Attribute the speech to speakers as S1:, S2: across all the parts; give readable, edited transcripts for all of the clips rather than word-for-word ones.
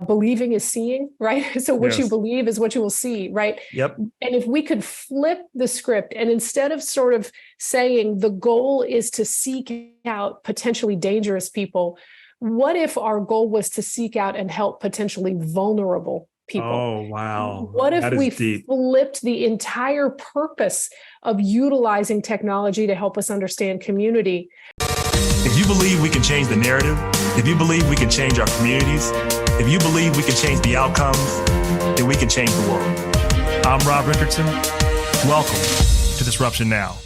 S1: believing is seeing, right? So what you
S2: Yes.
S1: believe is what you will see, right?
S2: Yep.
S1: And if we could flip the script and instead of sort of saying the goal is to seek out potentially dangerous people, what if our goal was to seek out and help potentially vulnerable people?
S2: Oh, wow.
S1: What if
S2: That is
S1: we
S2: deep.
S1: flipped the entire purpose of utilizing technology to help us understand community?
S2: If you believe we can change the narrative, if you believe we can change our communities, if you believe we can change the outcomes, then we can change the world. I'm Rob Richardson. Welcome to Disruption Now.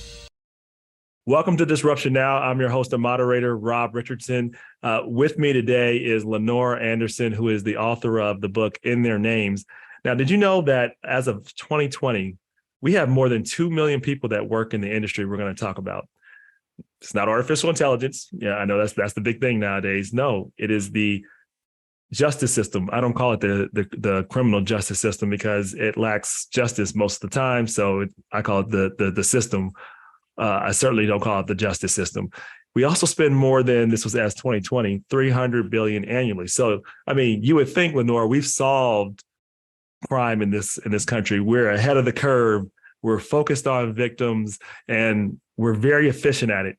S2: Welcome to Disruption Now. I'm your host and moderator, Rob Richardson. With me today is Lenore Anderson, who is the author of the book In Their Names. Now, did you know that as of 2020, we have more than 2 million people that work in the industry we're going to talk about? It's not artificial intelligence. Yeah, I know that's the big thing nowadays. No, it is the justice system. I don't call it the criminal justice system because it lacks justice most of the time. So I call it the system. I certainly don't call it the justice system. We also spend more than, this was as 2020, 300 billion annually. So, I mean, you would think, Lenore, we've solved crime in this country. We're ahead of the curve. We're focused on victims and we're very efficient at it.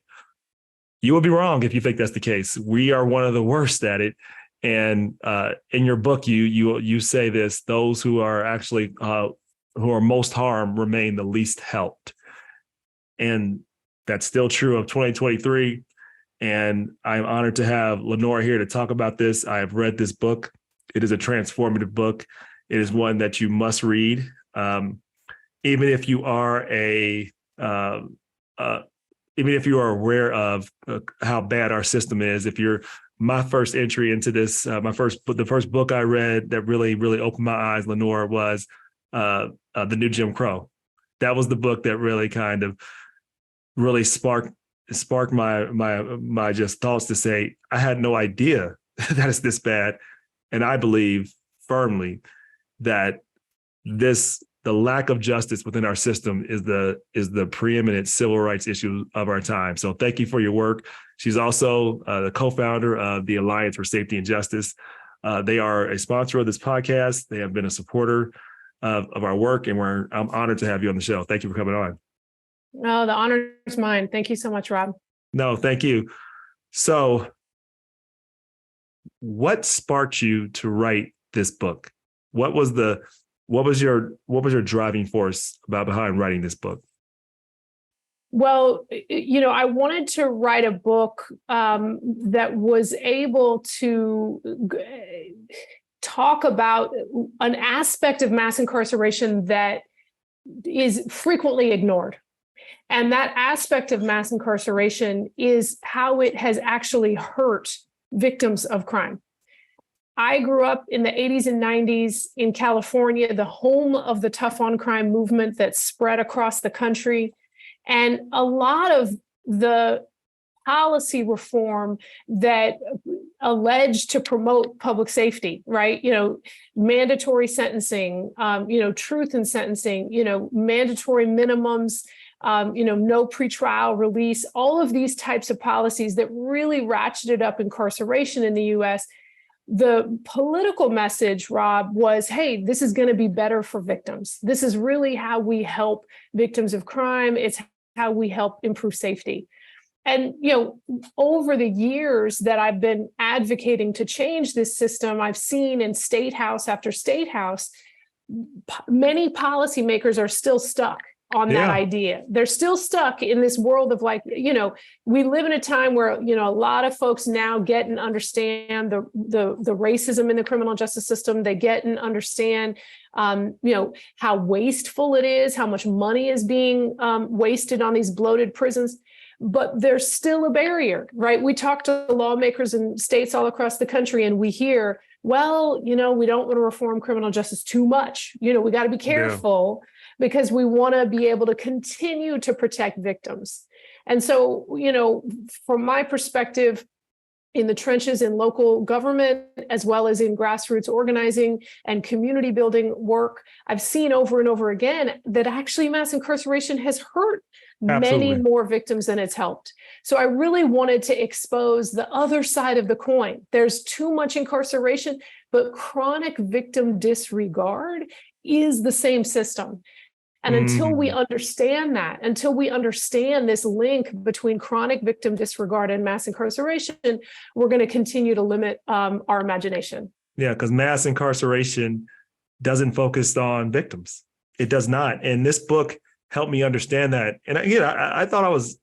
S2: You would be wrong if you think that's the case. We are one of the worst at it. And in your book, you say this: those who are actually who are most harmed remain the least helped. And that's still true of 2023. And I'm honored to have Lenore here to talk about this. I have read this book. It is a transformative book. It is one that you must read. Even if you are even if you are aware of how bad our system is. If you're my first entry into this, the first book I read that really opened my eyes, Lenore, was The New Jim Crow. That was the book that really sparked my just thoughts to say, I had no idea that it's this bad. And I believe firmly that the lack of justice within our system is the preeminent civil rights issue of our time. So thank you for your work. She's also the co-founder of the Alliance for Safety and Justice. They are a sponsor of this podcast. They have been a supporter of our work, and I'm honored to have you on the show. Thank you for coming on.
S1: Oh, the honor is mine. Thank you so much, Rob.
S2: No, thank you. So what sparked you to write this book? What was your driving force behind writing this book?
S1: Well, I wanted to write a book that was able to talk about an aspect of mass incarceration that is frequently ignored. And that aspect of mass incarceration is how it has actually hurt victims of crime. I grew up in the 80s and 90s in California, the home of the tough on crime movement that spread across the country. And a lot of the policy reform that alleged to promote public safety, right? Mandatory sentencing, truth in sentencing, mandatory minimums, no pretrial release, all of these types of policies that really ratcheted up incarceration in the US. The political message, Rob, was, hey, this is going to be better for victims. This is really how we help victims of crime. It's how we help improve safety. And, over the years that I've been advocating to change this system, I've seen in state house after state house, many policymakers are still stuck on that idea. They're still stuck in this world of we live in a time where, a lot of folks now get and understand the racism in the criminal justice system. They get and understand, how wasteful it is, how much money is being wasted on these bloated prisons. But there's still a barrier, right? We talk to lawmakers in states all across the country and we hear, well, we don't want to reform criminal justice too much. We got to be careful. Because we want to be able to continue to protect victims. And so, from my perspective, in the trenches in local government, as well as in grassroots organizing and community building work, I've seen over and over again that actually mass incarceration has hurt many more victims than it's helped. So I really wanted to expose the other side of the coin. There's too much incarceration. but chronic victim disregard is the same system. And until we understand that, until we understand this link between chronic victim disregard and mass incarceration, we're going to continue to limit our imagination.
S2: Yeah, because mass incarceration doesn't focus on victims. It does not. And this book helped me understand that. And again, I thought I was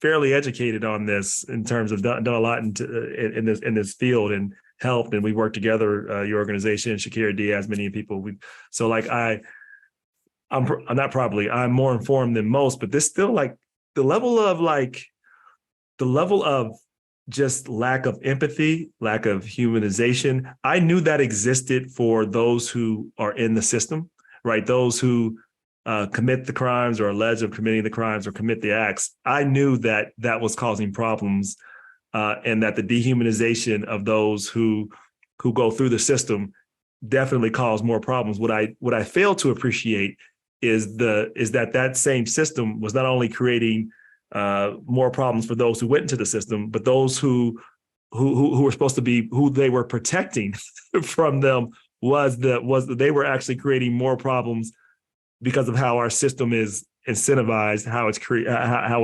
S2: fairly educated on this in terms of done a lot in this field and helped. And we worked together, your organization, Shakira Diaz, many people. I'm more informed than most, but this still the level of just lack of empathy, lack of humanization. I knew that existed for those who are in the system, right? Those who commit the crimes or alleged of committing the crimes or commit the acts. I knew that was causing problems and that the dehumanization of those who go through the system definitely cause more problems. What I failed to appreciate is that same system was not only creating more problems for those who went into the system, but those who were supposed to be who they were protecting from them they were actually creating more problems because of how our system is incentivized, how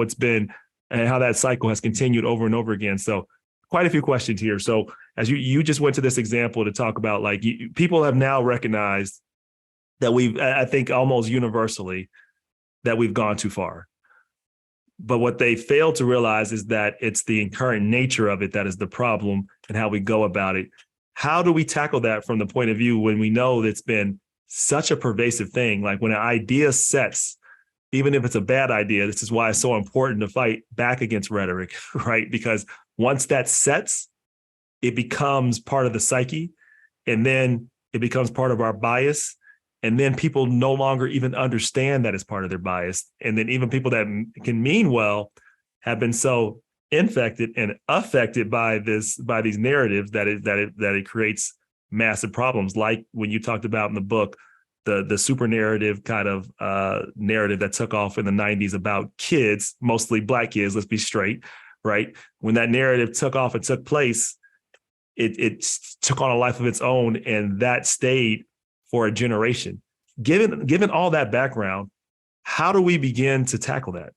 S2: it's been, and how that cycle has continued over and over again. So quite a few questions here. So as you just went to this example to talk about people have now recognized that I think almost universally, that we've gone too far. But what they fail to realize is that it's the inherent nature of it that is the problem and how we go about it. How do we tackle that from the point of view when we know that it's been such a pervasive thing? Like when an idea sets, even if it's a bad idea, this is why it's so important to fight back against rhetoric, right? Because once that sets, it becomes part of the psyche, and then it becomes part of our bias. And then people no longer even understand that it's part of their bias. And then even people that can mean well have been so infected and affected by these narratives that it creates massive problems. Like when you talked about in the book, the super narrative kind of narrative that took off in the 90s about kids, mostly Black kids, let's be straight, right? When that narrative took off and took place, it took on a life of its own, and that stayed for a generation. Given all that background, how do we begin to tackle that?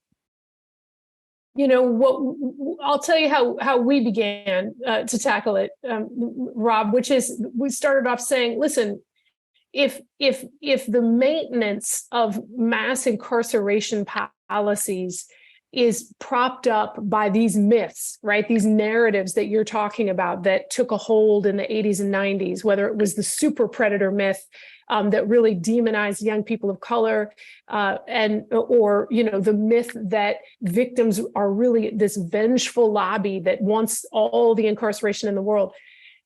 S1: I'll tell you how we began to tackle it, Rob, which is we started off saying, listen, if the maintenance of mass incarceration policies is propped up by these myths, right? These narratives that you're talking about that took a hold in the 80s and 90s, whether it was the super predator myth that really demonized young people of color, or the myth that victims are really this vengeful lobby that wants all the incarceration in the world.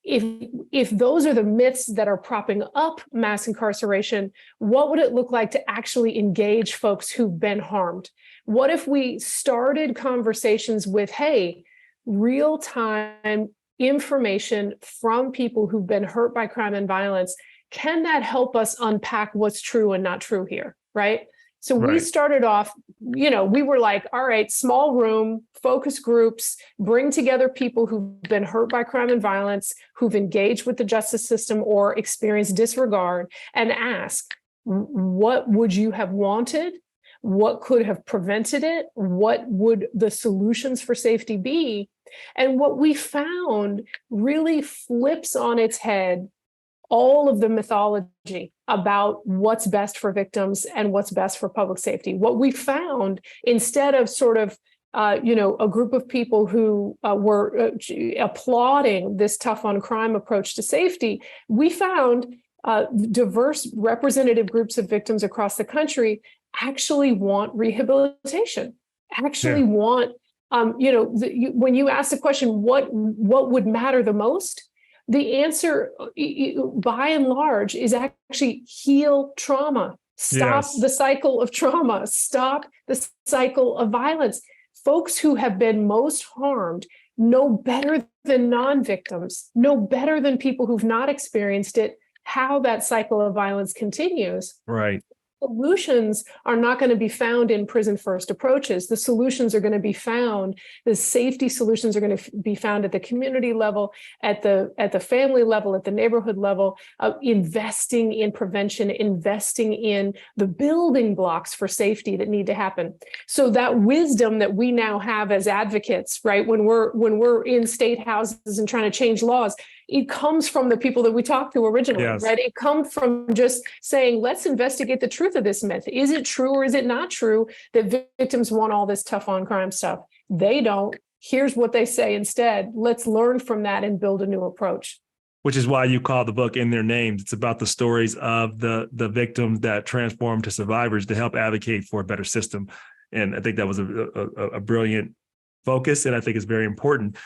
S1: If those are the myths that are propping up mass incarceration, what would it look like to actually engage folks who've been harmed? What if we started conversations with, hey, real-time information from people who've been hurt by crime and violence? Can that help us unpack what's true and not true here, right? So we started off, we were like, all right, small room, focus groups, bring together people who've been hurt by crime and violence, who've engaged with the justice system or experienced disregard, and ask, what would you have wanted? What could have prevented it? What would the solutions for safety be? And what we found really flips on its head all of the mythology about what's best for victims and what's best for public safety. What we found, instead of sort of, a group of people who were applauding this tough on crime approach to safety, we found diverse representative groups of victims across the country actually want rehabilitation, want, when you ask the question, what would matter the most? The answer, by and large, is actually heal trauma, stop the cycle of trauma, stop the cycle of violence. Folks who have been most harmed know better than non-victims, know better than people who've not experienced it, how that cycle of violence continues.
S2: Right.
S1: solutions are not going to be found in prison first approaches. The solutions are going to be found, the safety solutions are going to be found at the community level, at the family level, at the neighborhood level, investing in prevention, investing in the building blocks for safety that need to happen. So that wisdom that we now have as advocates, right, when we're in state houses and trying to change laws, it comes from the people that we talked to originally,
S2: Yes.
S1: right? It comes from just saying, let's investigate the truth of this myth. Is it true or is it not true that victims want all this tough on crime stuff? They don't. Here's what they say instead. Let's learn from that and build a new approach.
S2: Which is why you call the book In Their Names. It's about the stories of the victims that transform to survivors to help advocate for a better system. And I think that was a brilliant focus, and I think it's very important.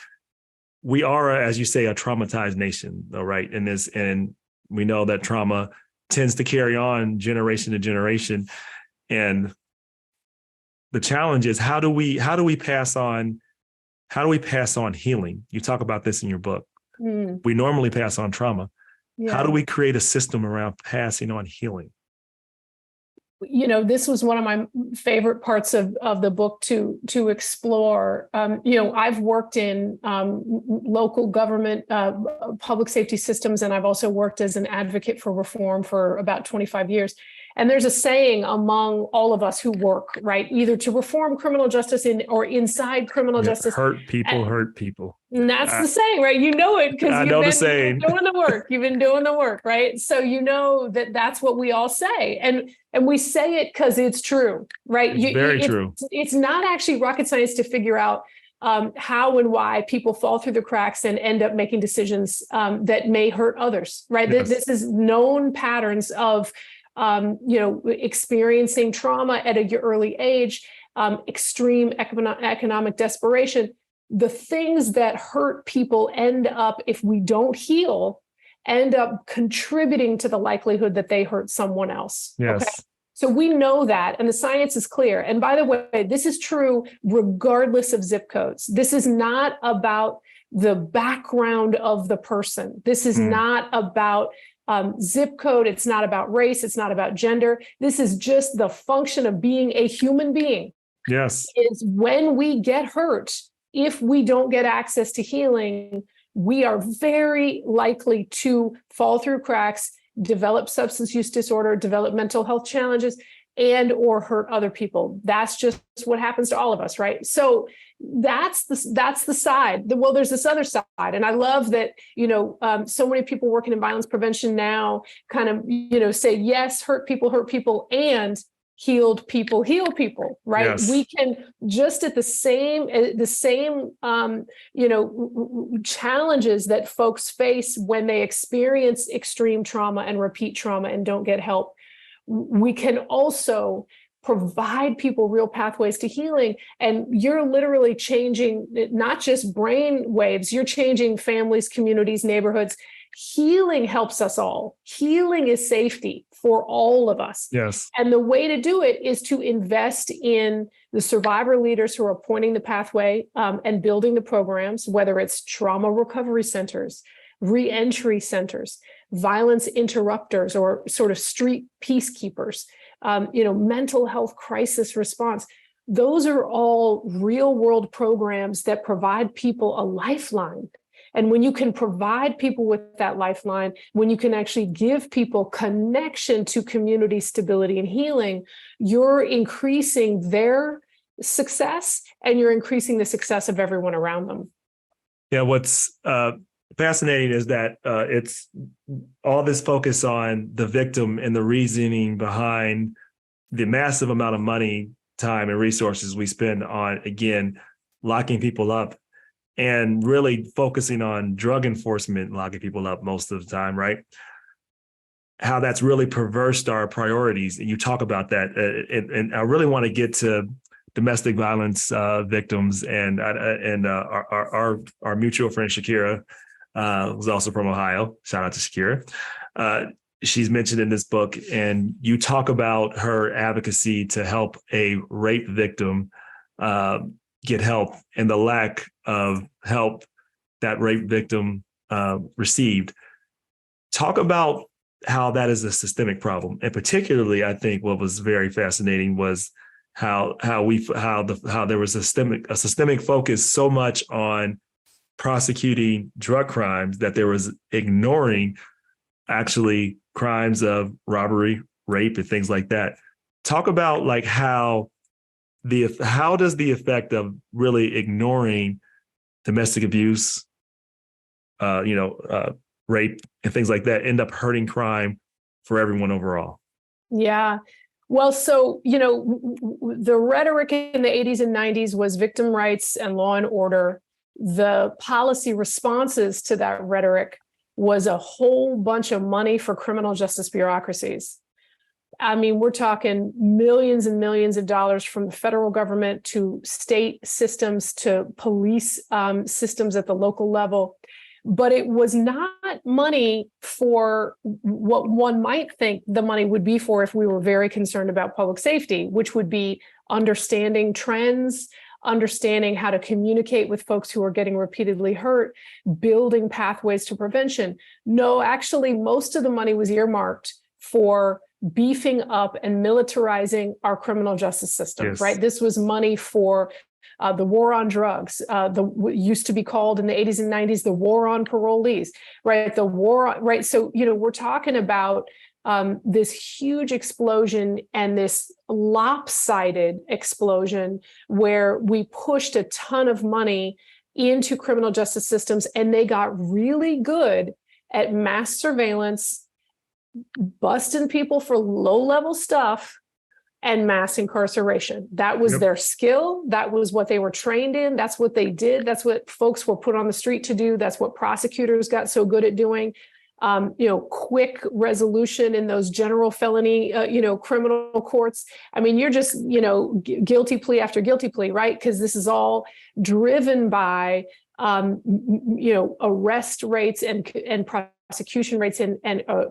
S2: We are, as you say, a traumatized nation, though, right? And we know that trauma tends to carry on generation to generation. And the challenge is, how do we pass on healing? You talk about this in your book. We normally pass on trauma. Yeah. How do we create a system around passing on healing?
S1: You know, this was one of my favorite parts of the book to explore. You know, I've worked in local government, public safety systems, and I've also worked as an advocate for reform for about 25 years. And there's a saying among all of us who work, right, either to reform criminal justice or inside criminal justice.
S2: Hurt people.
S1: And that's the saying, right? You know it because you've been doing the work. You've been doing the work, right? So you know that's what we all say. And we say it because it's true, right?
S2: It's very true.
S1: It's not actually rocket science to figure out how and why people fall through the cracks and end up making decisions that may hurt others, right? Yes. This is known patterns of you know, experiencing trauma at an early age, extreme economic desperation. The things that hurt people end up, if we don't heal, end up contributing to the likelihood that they hurt someone else.
S2: Yes.
S1: Okay? So we know that, and the science is clear. And by the way, this is true regardless of zip codes. This is not about the background of the person. This is not about zip code. It's not about race. It's not about gender. This is just the function of being a human being.
S2: Yes.
S1: Is when we get hurt, if we don't get access to healing, we are very likely to fall through cracks, develop substance use disorder, develop mental health challenges, and or hurt other people. That's just what happens to all of us, right? So that's the side. Well, there's this other side, and I love that, you know, so many people working in violence prevention now kind of, you know, say, yes, hurt people, and healed people heal people, right? Yes. We can just at the same you know, challenges that folks face when they experience extreme trauma and repeat trauma and don't get help. We can also provide people real pathways to healing. And you're literally changing not just brain waves, you're changing families, communities, neighborhoods. Healing helps us all. Healing is safety for all of us.
S2: Yes.
S1: And the way to do it is to invest in the survivor leaders who are pointing the pathway and building the programs, whether it's trauma recovery centers, reentry centers, violence interrupters, or sort of street peacekeepers, you know, mental health crisis response. Those are all real world programs that provide people a lifeline. And when you can provide people with that lifeline, when you can actually give people connection to community stability and healing, you're increasing their success and you're increasing the success of everyone around them.
S2: Yeah, what's fascinating is that it's all this focus on the victim and the reasoning behind the massive amount of money, time, and resources we spend on, again, locking people up and really focusing on drug enforcement, locking people up most of the time, right? How that's really perversed our priorities. And you talk about that. And I really want to get to domestic violence victims and our mutual friend, Shakira, who's also from Ohio. Shout out to Shakira. She's mentioned in this book, and you talk about her advocacy to help a rape victim get help and the lack of help that rape victim received. Talk about that is a systemic problem. And particularly, I think what was very fascinating was how there was a systemic focus so much on prosecuting drug crimes that there was ignoring actually crimes of robbery, rape, and things like that. Talk about like how does the effect of really ignoring domestic abuse, rape and things like that end up hurting crime for everyone overall?
S1: Yeah. Well, so, the rhetoric in the 80s and 90s was victim rights and law and order. The policy responses to that rhetoric was a whole bunch of money for criminal justice bureaucracies. I mean, we're talking millions and millions of dollars from the federal government to state systems to police systems at the local level. But it was not money for what one might think the money would be for if we were very concerned about public safety, which would be understanding trends, understanding how to communicate with folks who are getting repeatedly hurt, building pathways to prevention. No, actually, most of the money was earmarked for beefing up and militarizing our criminal justice system,
S2: yes.
S1: Right? This was money for the war on drugs, used to be called in the 80s and 90s, the war on parolees, right? Right? So, we're talking about this huge explosion and this lopsided explosion where we pushed a ton of money into criminal justice systems, and they got really good at mass surveillance, busting people for low-level stuff, and mass incarceration. That was their skill. That was what they were trained in. That's what they did. That's what folks were put on the street to do. That's what prosecutors got so good at doing. Quick resolution in those general felony, criminal courts. I mean, you're just, guilty plea after guilty plea, right? Because this is all driven by, arrest rates and prosecution rates and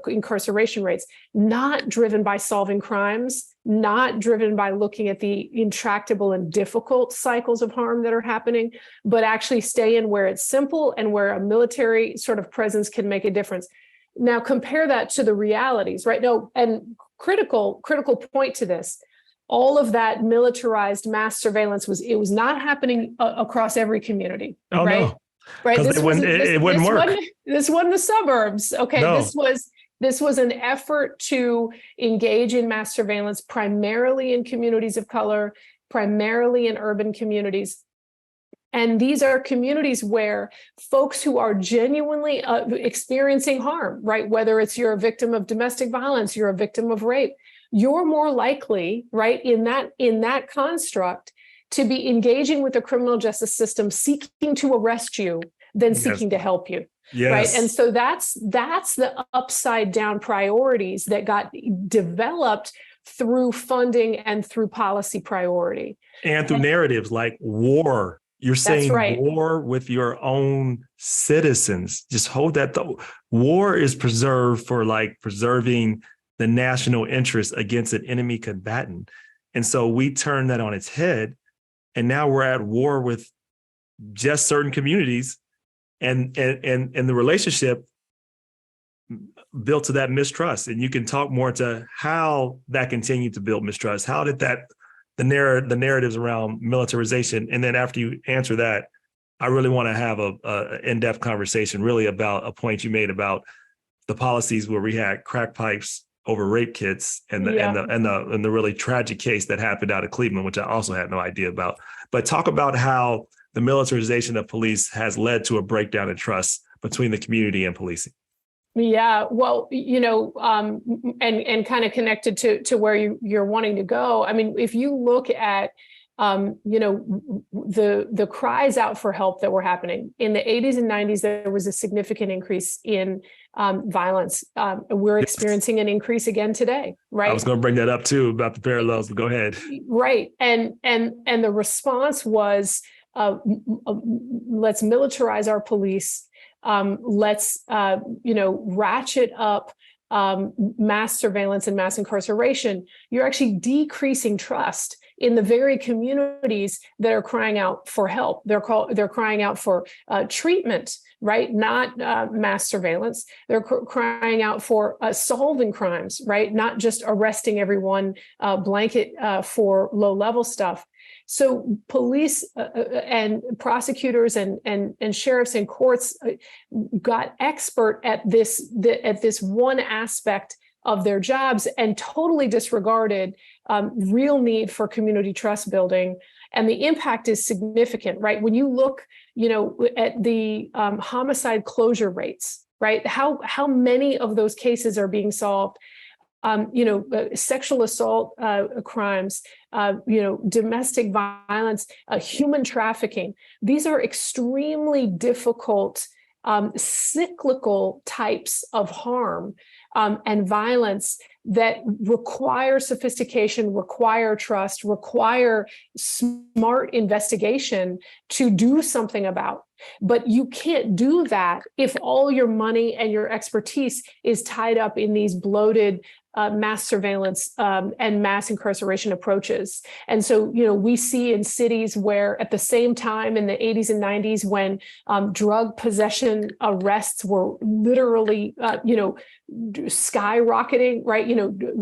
S1: incarceration rates, not driven by solving crimes, not driven by looking at the intractable and difficult cycles of harm that are happening, but actually stay in where it's simple and where a military sort of presence can make a difference. Now compare that to the realities, right? No, and critical point to this. All of that militarized mass surveillance was not happening across every community,
S2: oh,
S1: right?
S2: No.
S1: Right.
S2: It wouldn't work.
S1: This wasn't the suburbs. Okay. No. This was an effort to engage in mass surveillance primarily in communities of color, primarily in urban communities. And these are communities where folks who are genuinely experiencing harm, right? Whether it's you're a victim of domestic violence, you're a victim of rape, you're more likely, right, in that construct to be engaging with the criminal justice system, seeking to arrest you than seeking to help you.
S2: Yes.
S1: Right. And so that's the upside down priorities that got developed through funding and through policy priority.
S2: And through narratives like war. You're saying war with your own citizens. Just hold that thought. War is preserved for preserving the national interest against an enemy combatant. And so we turn that on its head. And now we're at war with just certain communities, and the relationship built to that mistrust. And you can talk more to how that continued to build mistrust. How did the narratives around militarization? And then after you answer that, I really want to have a in-depth conversation really about a point you made about the policies where we had crack pipes over rape kits and the really tragic case that happened out of Cleveland, which I also had no idea about. But talk about how the militarization of police has led to a breakdown in trust between the community and policing.
S1: Yeah, well, and kind of connected to where you're wanting to go. I mean, if you look at the cries out for help that were happening in the 80s and 90s, there was a significant increase in violence. We're experiencing an increase again today, right? I
S2: was going to bring that up too about the parallels, but go ahead.
S1: Right, and the response was, let's militarize our police. Let's ratchet up mass surveillance and mass incarceration. You're actually decreasing trust in the very communities that are crying out for help. They're crying out for treatment, right? Not mass surveillance. They're crying out for solving crimes, right? Not just arresting everyone blanket for low-level stuff. So police and prosecutors and sheriffs and courts got expert at this one aspect of their jobs and totally disregarded real need for community trust building. And the impact is significant, right? When you look, at the homicide closure rates, right? How many of those cases are being solved? Sexual assault crimes, domestic violence, human trafficking. These are extremely difficult, cyclical types of harm and violence that require sophistication, require trust, require smart investigation to do something about. But you can't do that if all your money and your expertise is tied up in these bloated mass surveillance and mass incarceration approaches. And so, we see in cities where at the same time in the 80s and 90s, when drug possession arrests were literally, skyrocketing, right?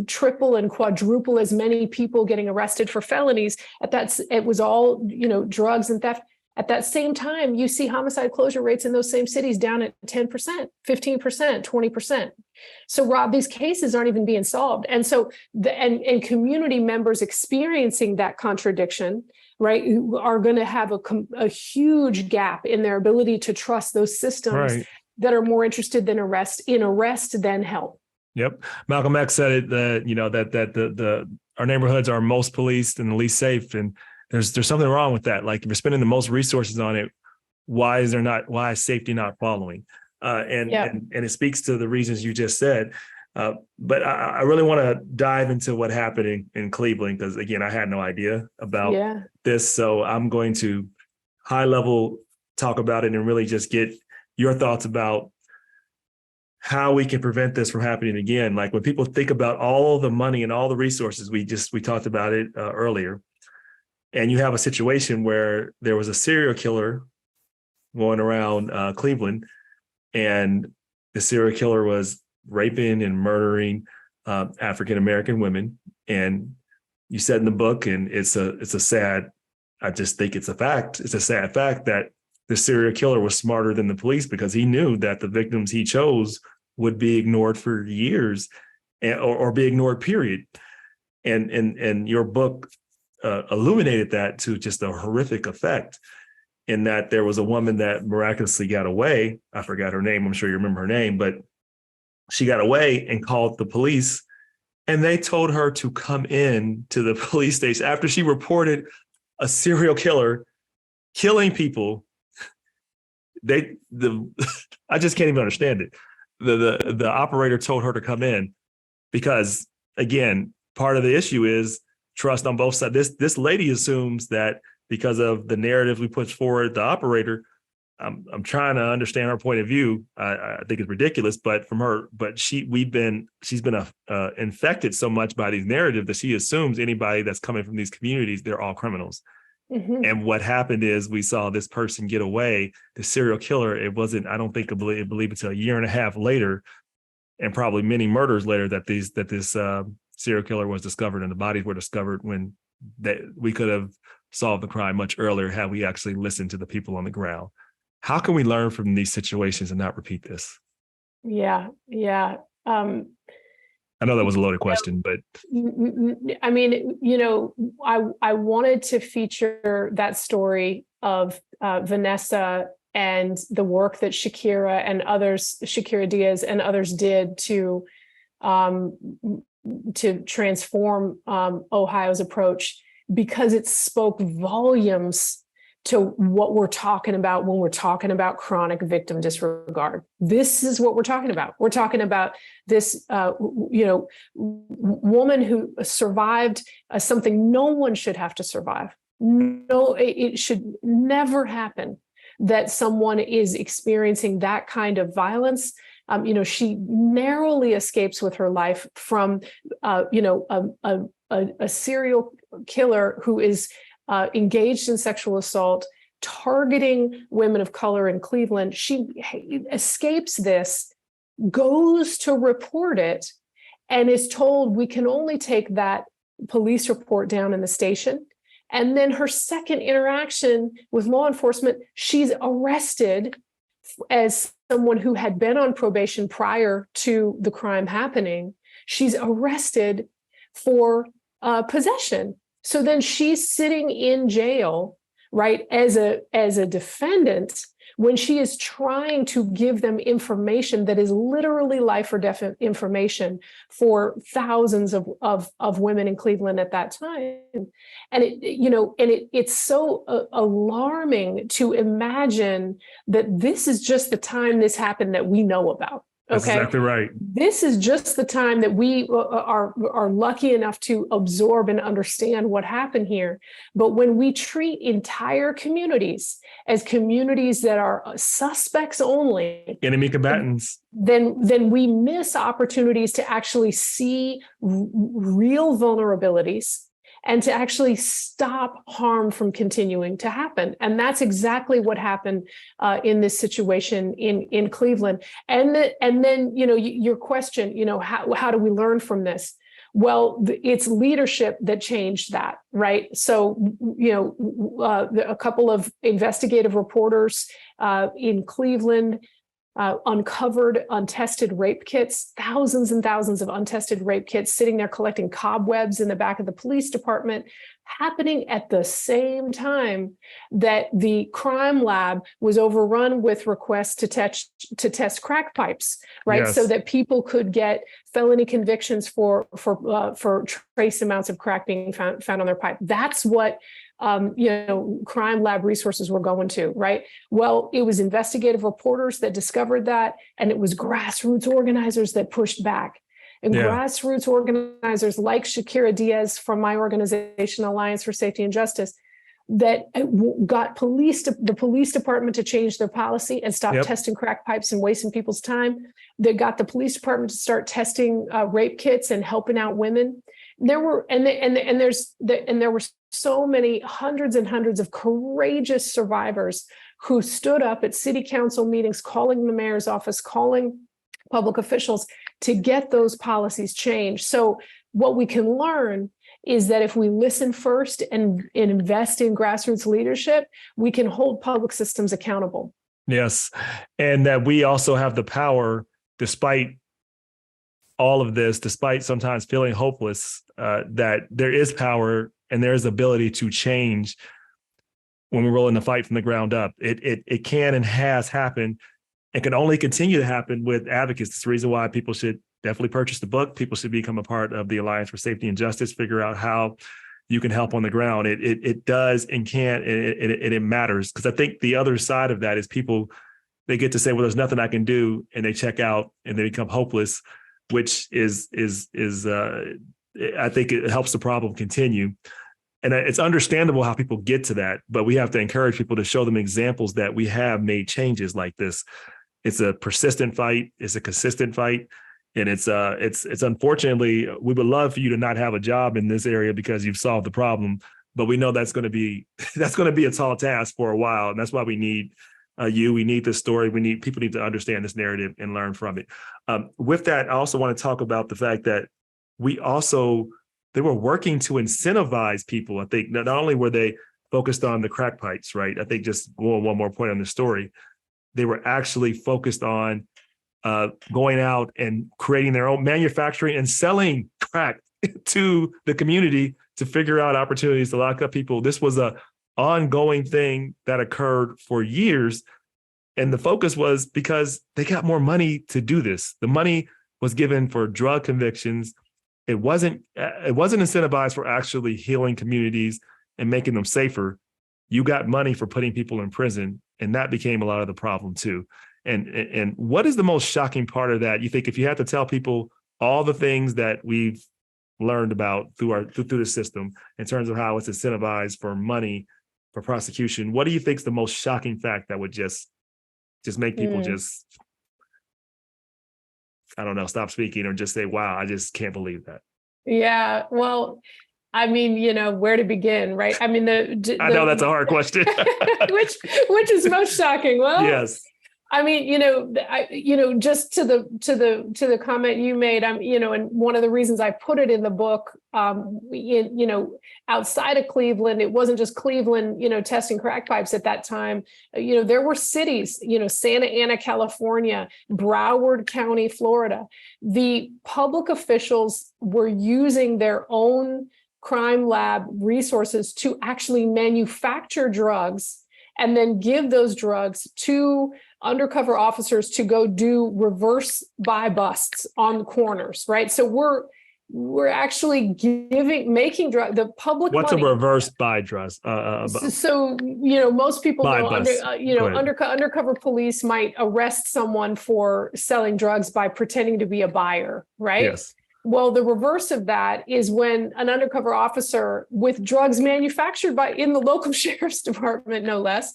S1: Triple and quadruple as many people getting arrested for felonies. It was all, drugs and theft. At that same time, you see homicide closure rates in those same cities down at 10%, 15%, 20%. So, Rob, these cases aren't even being solved. And so, and community members experiencing that contradiction, right, are going to have a huge gap in their ability to trust those systems that are more interested in arrest than help.
S2: Yep. Malcolm X said it, that our neighborhoods are most policed and the least safe. And there's something wrong with that. Like, if you're spending the most resources on it, why is safety not following? And it speaks to the reasons you just said. But I really want to dive into what happened in Cleveland, because again, I had no idea about this. So I'm going to high level talk about it and really just get your thoughts about how we can prevent this from happening again. Like, when people think about all the money and all the resources, we talked about it earlier. And you have a situation where there was a serial killer going around Cleveland, and the serial killer was raping and murdering African-American women. And you said in the book, and it's a sad, I just think it's a fact. It's a sad fact that the serial killer was smarter than the police, because he knew that the victims he chose would be ignored for years, or be ignored, period. And your book illuminated that to just a horrific effect, in that there was a woman that miraculously got away. I forgot her name. I'm sure you remember her name, but she got away and called the police, and they told her to come in to the police station after she reported a serial killer killing people. I just can't even understand it. The operator told her to come in because, again, part of the issue is trust on both sides. This lady assumes that because of the narrative we put forward, the operator, I'm trying to understand her point of view. I think it's ridiculous, but she's been infected so much by these narratives that she assumes anybody that's coming from these communities, they're all criminals. Mm-hmm. And what happened is we saw this person get away, the serial killer. It wasn't, I don't think, I believe until a year and a half later, and probably many murders later, that this serial killer was discovered, and the bodies were discovered, when we could have solved the crime much earlier had we actually listened to the people on the ground. How can we learn from these situations and not repeat this?
S1: Yeah.
S2: I know that was a loaded question, but
S1: I mean, I wanted to feature that story of Vanessa and the work that Shakira Diaz and others did to transform Ohio's approach, because it spoke volumes to what we're talking about when we're talking about chronic victim disregard. This is what we're talking about. We're talking about this, woman who survived something no one should have to survive. No, it should never happen that someone is experiencing that kind of violence. She narrowly escapes with her life from, a serial killer who is engaged in sexual assault, targeting women of color in Cleveland. She escapes this, goes to report it, and is told, we can only take that police report down in the station. And then her second interaction with law enforcement, she's arrested as someone who had been on probation prior to the crime happening. She's arrested for possession. So then she's sitting in jail, right, as a defendant, when she is trying to give them information that is literally life or death information for thousands of women in Cleveland at that time. And it's so alarming to imagine that this is just the time this happened that we know about.
S2: That's exactly right.
S1: This is just the time that we are lucky enough to absorb and understand what happened here. But when we treat entire communities as communities that are suspects only,
S2: enemy combatants,
S1: then we miss opportunities to actually see real vulnerabilities and to actually stop harm from continuing to happen. And that's exactly what happened in this situation in Cleveland. And then, your question, how do we learn from this? Well, it's leadership that changed that, right? So, a couple of investigative reporters in Cleveland uncovered untested rape kits, thousands and thousands of untested rape kits sitting there collecting cobwebs in the back of the police department, happening at the same time that the crime lab was overrun with requests to test crack pipes, right?
S2: Yes.
S1: So that people could get felony convictions for trace amounts of crack being found on their pipe. That's what crime lab resources were going to, right? Well, it was investigative reporters that discovered that, and it was grassroots organizers that pushed back. And grassroots organizers like Shakira Diaz from my organization, Alliance for Safety and Justice, that got the police department to change their policy and stop testing crack pipes and wasting people's time. That got the police department to start testing rape kits and helping out women. There were so many hundreds and hundreds of courageous survivors who stood up at city council meetings, calling the mayor's office, calling public officials to get those policies changed. So what we can learn is that if we listen first and invest in grassroots leadership, we can hold public systems accountable.
S2: Yes. And that we also have the power, despite all of this, despite sometimes feeling hopeless, that there is power and there is ability to change when we're willing to fight from the ground up. It can and has happened. It can only continue to happen with advocates. It's the reason why people should definitely purchase the book. People should become a part of the Alliance for Safety and Justice, figure out how you can help on the ground. It does and can, and it matters. Because I think the other side of that is people, they get to say, well, there's nothing I can do, and they check out and they become hopeless, which is I think it helps the problem continue. And it's understandable how people get to that, but we have to encourage people to show them examples that we have made changes like this. It's a persistent fight. It's a consistent fight. And it's unfortunately, we would love for you to not have a job in this area because you've solved the problem, but we know that's going to be a tall task for a while. And that's why we need we need this story. People need to understand this narrative and learn from it. With that, I also want to talk about the fact that they were working to incentivize people. I think not only were they focused on the crack pipes, right? I think just going one more point on the story, they were actually focused on going out and creating their own manufacturing and selling crack to the community to figure out opportunities to lock up people. This was a ongoing thing that occurred for years. And the focus was because they got more money to do this. The money was given for drug convictions. It wasn't incentivized for actually healing communities and making them safer. You got money for putting people in prison, and that became a lot of the problem too. And what is the most shocking part of that? You think if you had to tell people all the things that we've learned about through the system in terms of how it's incentivized for money for prosecution, what do you think is the most shocking fact that would just make people just, I don't know, stop speaking or just say, wow, I just can't believe that?
S1: Yeah, well, I mean, where to begin, right? I mean,
S2: I know that's a hard question.
S1: which is most shocking. Well,
S2: yes.
S1: I mean, just to the comment you made, and one of the reasons I put it in the book, outside of Cleveland, it wasn't just Cleveland, testing crack pipes at that time. There were cities, Santa Ana, California, Broward County, Florida. The public officials were using their own crime lab resources to actually manufacture drugs and then give those drugs to undercover officers to go do reverse buy busts on corners, right? So we're actually making drug the public.
S2: What's
S1: money.
S2: A reverse buy drug?
S1: So most people know undercover police might arrest someone for selling drugs by pretending to be a buyer, right?
S2: Yes.
S1: Well, the reverse of that is when an undercover officer with drugs manufactured in the local sheriff's department, no less,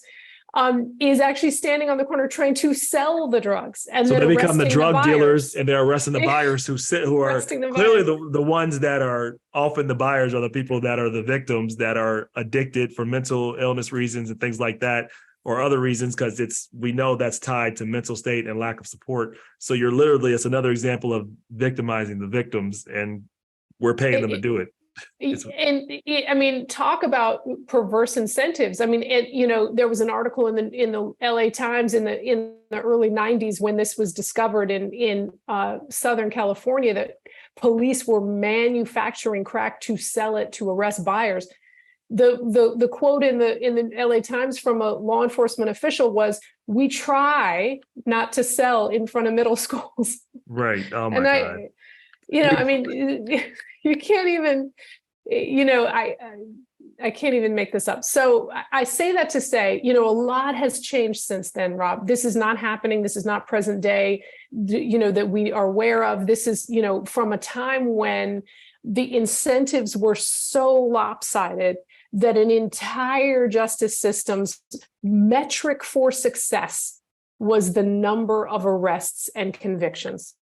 S1: is actually standing on the corner trying to sell the drugs, and
S2: so
S1: then
S2: they become the drug dealers, and they're arresting the buyers who are clearly the ones that are often the buyers are the people that are the victims that are addicted for mental illness reasons and things like that, or other reasons, because we know that's tied to mental state and lack of support. So it's another example of victimizing the victims, and we're paying them to do it.
S1: Talk about perverse incentives. I mean, there was an article in the LA Times in the early 90s when this was discovered in Southern California, that police were manufacturing crack to sell it to arrest buyers. The quote in the LA Times from a law enforcement official was, "We try not to sell in front of middle schools."
S2: Right. Oh my God.
S1: You can't even, I can't even make this up. So I say that to say, a lot has changed since then, Rob. This is not happening. This is not present day, that we are aware of. This is, from a time when the incentives were so lopsided that an entire justice system's metric for success was the number of arrests and convictions.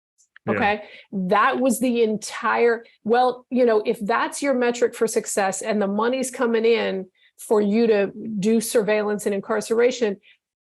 S1: Okay. Yeah. That was the entire, if that's your metric for success and the money's coming in for you to do surveillance and incarceration,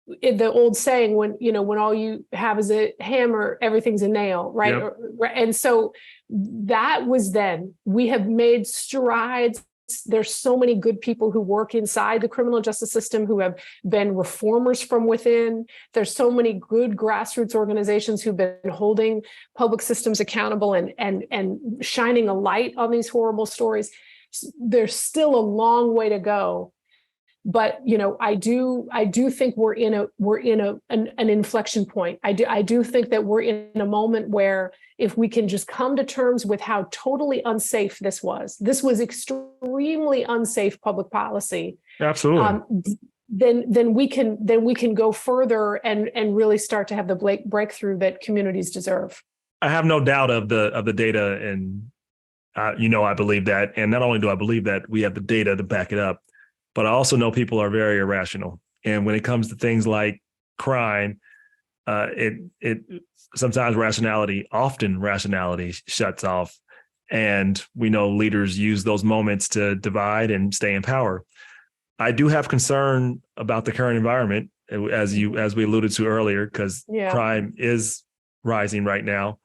S1: the old saying, when all you have is a hammer, everything's a nail, right?
S2: Yep.
S1: And so that was then. We have made strides. There's so many good people who work inside the criminal justice system who have been reformers from within. There's so many good grassroots organizations who've been holding public systems accountable and shining a light on these horrible stories. There's still a long way to go. But I do think we're in an inflection point. I do think that we're in a moment where if we can just come to terms with how totally unsafe this was extremely unsafe public policy.
S2: Absolutely.
S1: Then we can go further and really start to have the breakthrough that communities deserve.
S2: I have no doubt of the data, and I believe that. And not only do I believe that, we have the data to back it up. But I also know people are very irrational. And when it comes to things like crime, it sometimes often rationality shuts off. And we know leaders use those moments to divide and stay in power. I do have concern about the current environment, as we alluded to earlier, because crime is rising right now.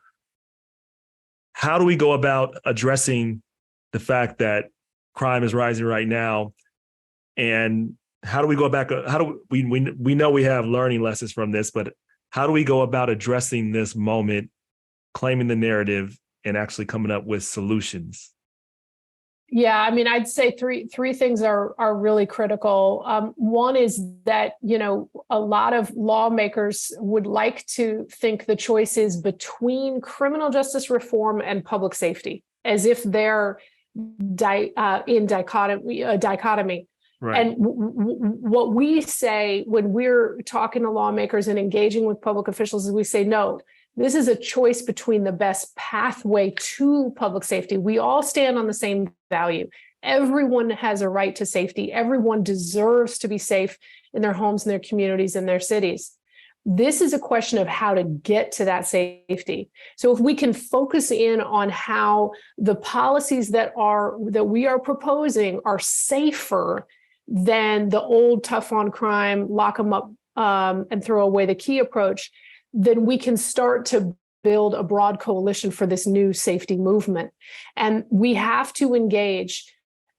S2: How do we go about addressing the fact that crime is rising right now? And how do we go back? How do we know we have learning lessons from this, but how do we go about addressing this moment, claiming the narrative, and actually coming up with solutions?
S1: Yeah, I'd say three things are really critical. One is that, a lot of lawmakers would like to think the choice is between criminal justice reform and public safety, as if they're in dichotomy. Right. And what we say when we're talking to lawmakers and engaging with public officials is we say, no, this is a choice between the best pathway to public safety. We all stand on the same value. Everyone has a right to safety. Everyone deserves to be safe in their homes, in their communities, in their cities. This is a question of how to get to that safety. So if we can focus in on how the policies that we are proposing are safer than the old tough on crime, lock them up and throw away the key approach, then we can start to build a broad coalition for this new safety movement. And we have to engage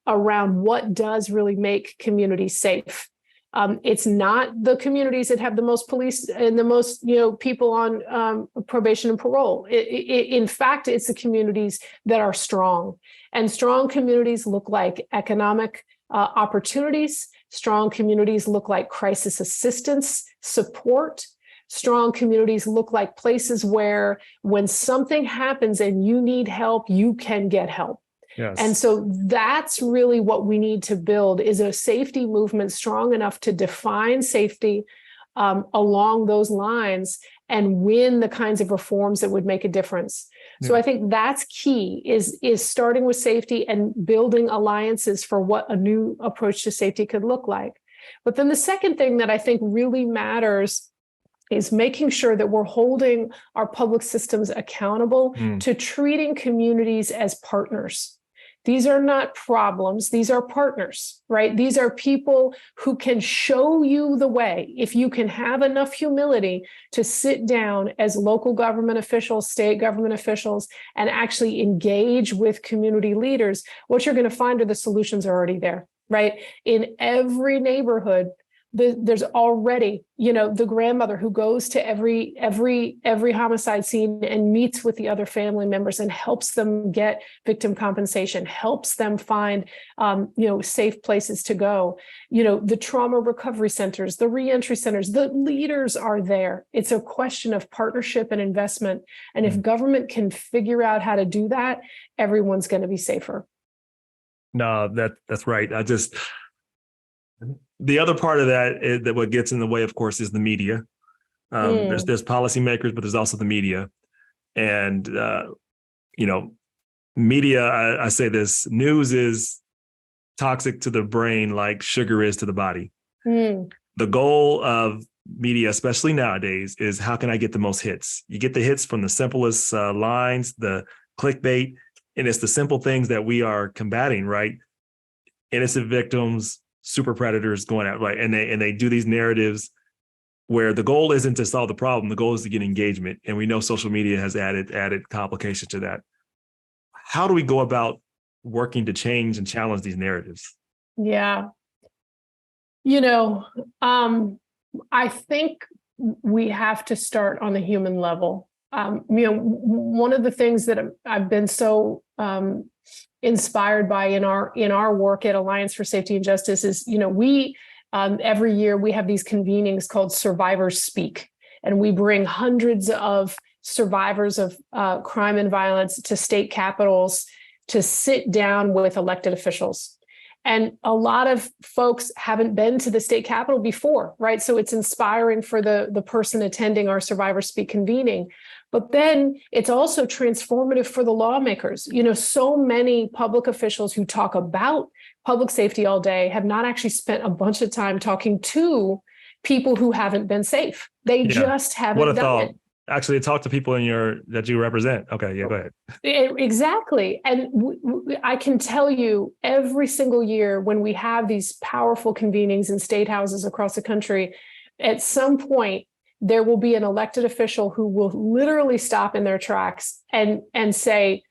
S1: around what does really make communities safe. It's not the communities that have the most police and the most, people on probation and parole. In fact, it's the communities that are strong. And strong communities look like economic opportunities. Strong communities look like crisis assistance support. Strong communities look like places where when something happens and you need help, you can get help.
S2: Yes.
S1: And so that's really what we need to build, is a safety movement strong enough to define safety along those lines and win the kinds of reforms that would make a difference. So I think that's key, is starting with safety and building alliances for what a new approach to safety could look like. But then the second thing that I think really matters is making sure that we're holding our public systems accountable to treating communities as partners. These are not problems. These are partners, right? These are people who can show you the way. If you can have enough humility to sit down as local government officials, state government officials, and actually engage with community leaders, what you're going to find are the solutions are already there, right? In every neighborhood, there's already, the grandmother who goes to every homicide scene and meets with the other family members and helps them get victim compensation, helps them find, safe places to go. The trauma recovery centers, the reentry centers, the leaders are there. It's a question of partnership and investment. And if government can figure out how to do that, everyone's going to be safer.
S2: No, that's right. The other part of that is that what gets in the way, of course, is the media. There's policymakers, but there's also the media. And, media, I say this, news is toxic to the brain like sugar is to the body. The goal of media, especially nowadays, is how can I get the most hits? You get the hits from the simplest lines, the clickbait, and it's the simple things that we are combating, right? Innocent victims, super predators going out, right? And they do these narratives where the goal isn't to solve the problem. The goal is to get engagement. And we know social media has added complication to that. How do we go about working to change and challenge these narratives?
S1: Yeah. I think we have to start on the human level. One of the things that I've been so inspired by in our work at Alliance for Safety and Justice is, we every year we have these convenings called Survivors Speak, and we bring hundreds of survivors of crime and violence to state capitals to sit down with elected officials. And a lot of folks haven't been to the state capitol before, right? So it's inspiring for the person attending our Survivor Speak convening. But then it's also transformative for the lawmakers. So many public officials who talk about public safety all day have not actually spent a bunch of time talking to people who haven't been safe. They just haven't done it.
S2: Actually, talk to people that you represent. Okay, yeah, go ahead.
S1: Exactly. And I can tell you every single year when we have these powerful convenings in state houses across the country, at some point, there will be an elected official who will literally stop in their tracks and say,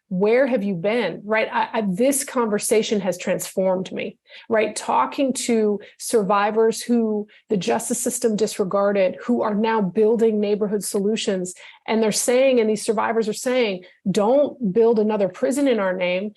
S1: where have you been? Right. This conversation has transformed me, right? Talking to survivors who the justice system disregarded, who are now building neighborhood solutions. And they're saying, and these survivors are saying, don't build another prison in our name,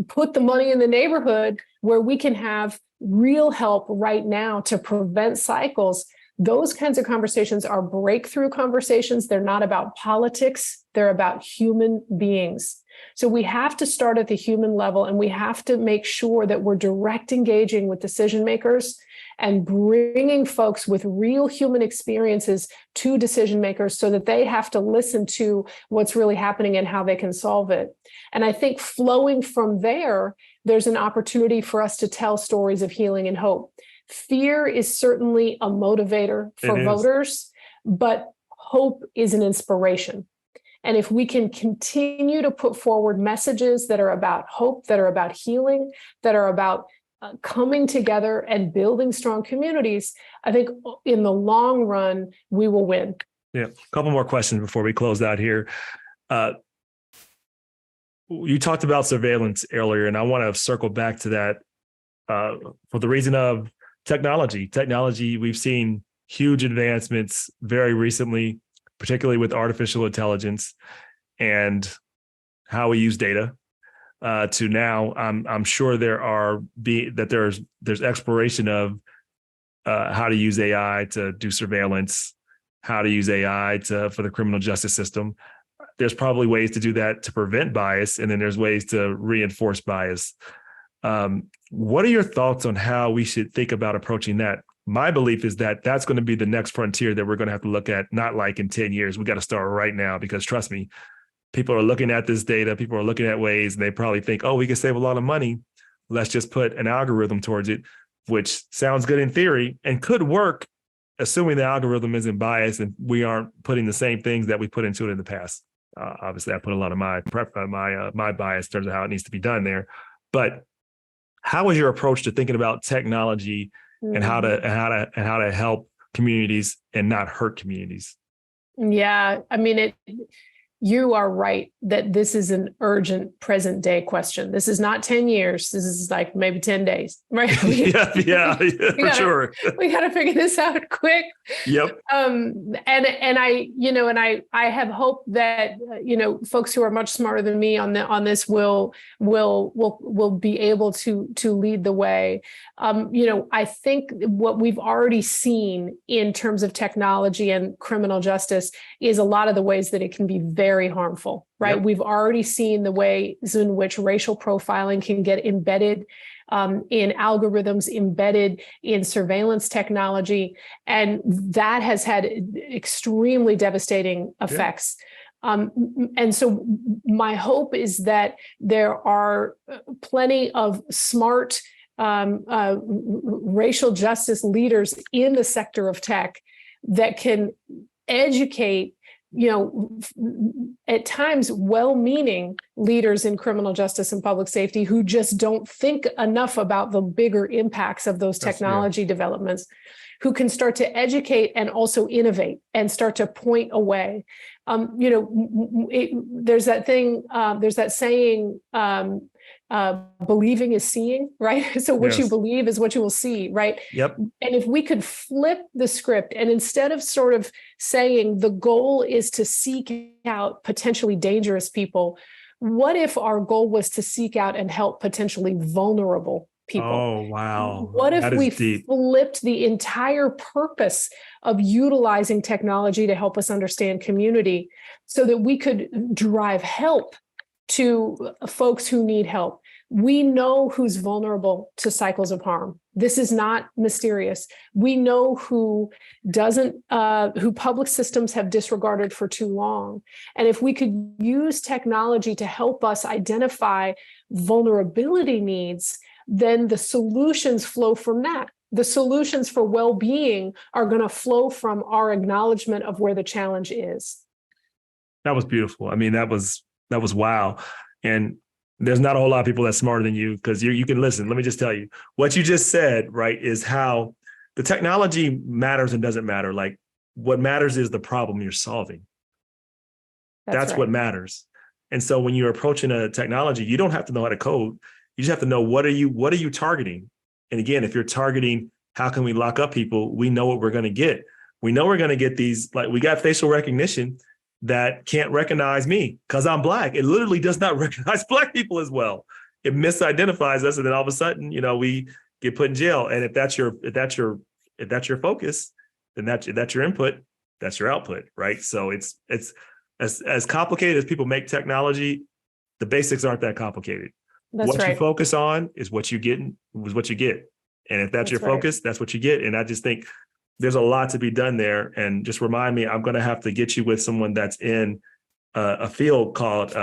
S1: put the money in the neighborhood where we can have real help right now to prevent cycles. Those kinds of conversations are breakthrough conversations. They're not about politics. They're about human beings. So we have to start at the human level, and we have to make sure that we're direct engaging with decision makers and bringing folks with real human experiences to decision makers so that they have to listen to what's really happening and how they can solve it. And I think flowing from there, there's an opportunity for us to tell stories of healing and hope. Fear is certainly a motivator for voters, but hope is an inspiration. And if we can continue to put forward messages that are about hope, that are about healing, that are about coming together and building strong communities, I think in the long run, we will win.
S2: Yeah. A couple more questions before we close out here. You talked about surveillance earlier, and I want to circle back to that for the reason of technology. Technology, we've seen huge advancements very recently, particularly with artificial intelligence and how we use data. To now, I'm sure there's exploration of how to use AI to do surveillance, how to use AI for the criminal justice system. There's probably ways to do that to prevent bias, and then there's ways to reinforce bias. What are your thoughts on how we should think about approaching that? My belief is that that's going to be the next frontier that we're going to have to look at, not like in 10 years. We got to start right now, because trust me, people are looking at this data, people are looking at ways, and they probably think, oh, we can save a lot of money. Let's just put an algorithm towards it, which sounds good in theory and could work, assuming the algorithm isn't biased and we aren't putting the same things that we put into it in the past. Obviously, I put a lot of my bias in terms of how it needs to be done there. But how is your approach to thinking about technology and how to help communities and not hurt communities?
S1: Yeah, I mean, you are right that this is an urgent present day question. This is not 10 years. This is like maybe 10 days, right? For sure. We got to figure this out quick.
S2: Yep.
S1: And I have hope that, folks who are much smarter than me on this will be able to lead the way. I think what we've already seen in terms of technology and criminal justice is a lot of the ways that it can be very harmful, right? Yep. We've already seen the ways in which racial profiling can get embedded in algorithms, embedded in surveillance technology, and that has had extremely devastating effects. Yeah. And so my hope is that there are plenty of smart racial justice leaders in the sector of tech that can educate, at times well-meaning leaders in criminal justice and public safety who just don't think enough about the bigger impacts of those technology developments, who can start to educate and also innovate and start to point a way. There's that saying, believing is seeing, right? So what you believe is what you will see, right?
S2: Yep.
S1: And if we could flip the script, and instead of sort of saying the goal is to seek out potentially dangerous people, what if our goal was to seek out and help potentially vulnerable people?
S2: Oh, wow.
S1: What if we flipped the entire purpose of utilizing technology to help us understand community so that we could drive help to folks who need help? We know who's vulnerable to cycles of harm. This is not mysterious. We know who public systems have disregarded for too long. And if we could use technology to help us identify vulnerability needs, then the solutions flow from that. The solutions for well-being are going to flow from our acknowledgement of where the challenge is.
S2: That was beautiful. I mean, that was wow. And there's not a whole lot of people that's smarter than you, because you can listen. Let me just tell you what you just said, right, is how the technology matters and doesn't matter. Like, what matters is the problem you're solving. That's right. What matters. And so when you're approaching a technology, you don't have to know how to code. You just have to know what are you targeting? And again, if you're targeting, how can we lock up people? We know what we're going to get. We know we're going to get these, like, we got facial recognition that can't recognize me because I'm Black. It literally does not recognize Black people as well. It misidentifies us, and then all of a sudden, we get put in jail. And if that's your focus, then that's your input, that's your output, right? So it's as complicated as people make technology. The basics aren't that complicated. What you focus on is what you get. And if that's your focus, that's what you get. And I just think there's a lot to be done there. And just remind me, I'm going to have to get you with someone that's in a field called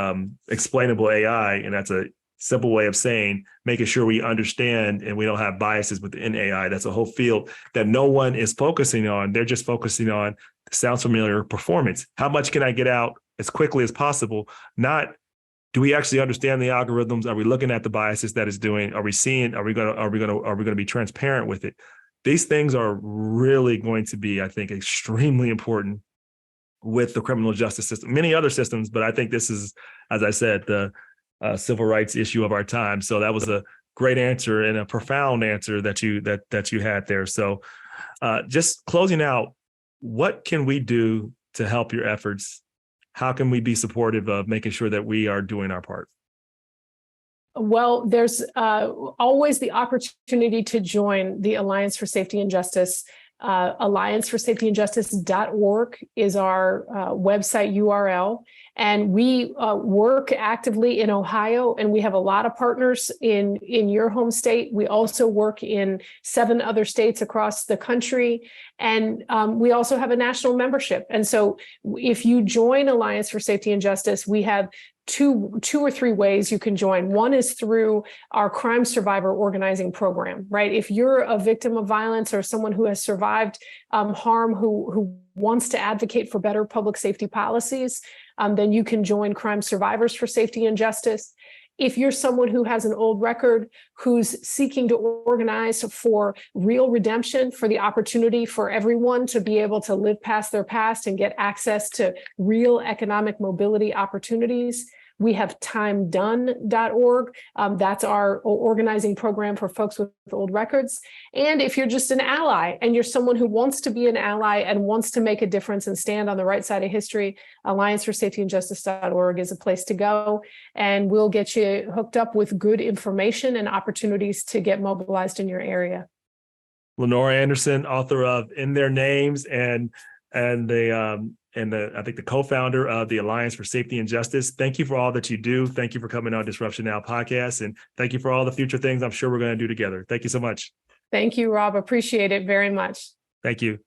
S2: explainable AI, and that's a simple way of saying making sure we understand and we don't have biases within AI. That's a whole field that no one is focusing on. They're just focusing on, sounds familiar, performance. How much can I get out as quickly as possible? Not, do we actually understand the algorithms? Are we looking at the biases that it's doing? Are we seeing, are we going to be transparent with it? These things are really going to be, I think, extremely important with the criminal justice system, many other systems, but I think this is, as I said, the civil rights issue of our time. So that was a great answer and a profound answer that you had there. So just closing out, what can we do to help your efforts? How can we be supportive of making sure that we are doing our part?
S1: Well, there's always the opportunity to join the Alliance for Safety and Justice. allianceforsafetyandjustice.org is our website URL. And we work actively in Ohio, and we have a lot of partners in your home state. We also work in 7 other states across the country. And we also have a national membership. And so if you join Alliance for Safety and Justice, we have two or three ways you can join. One is through our crime survivor organizing program, right? If you're a victim of violence or someone who has survived harm, who wants to advocate for better public safety policies, then you can join Crime Survivors for Safety and Justice. If you're someone who has an old record, who's seeking to organize for real redemption, for the opportunity for everyone to be able to live past their past and get access to real economic mobility opportunities, we have timedone.org. That's our organizing program for folks with old records. And if you're just an ally and you're someone who wants to be an ally and wants to make a difference and stand on the right side of history, allianceforsafetyandjustice.org is a place to go. And we'll get you hooked up with good information and opportunities to get mobilized in your area.
S2: Lenore Anderson, author of In Their Names, and I think the co-founder of the Alliance for Safety and Justice. Thank you for all that you do. Thank you for coming on Disruption Now podcast. And thank you for all the future things I'm sure we're going to do together. Thank you so much.
S1: Thank you, Rob. Appreciate it very much.
S2: Thank you.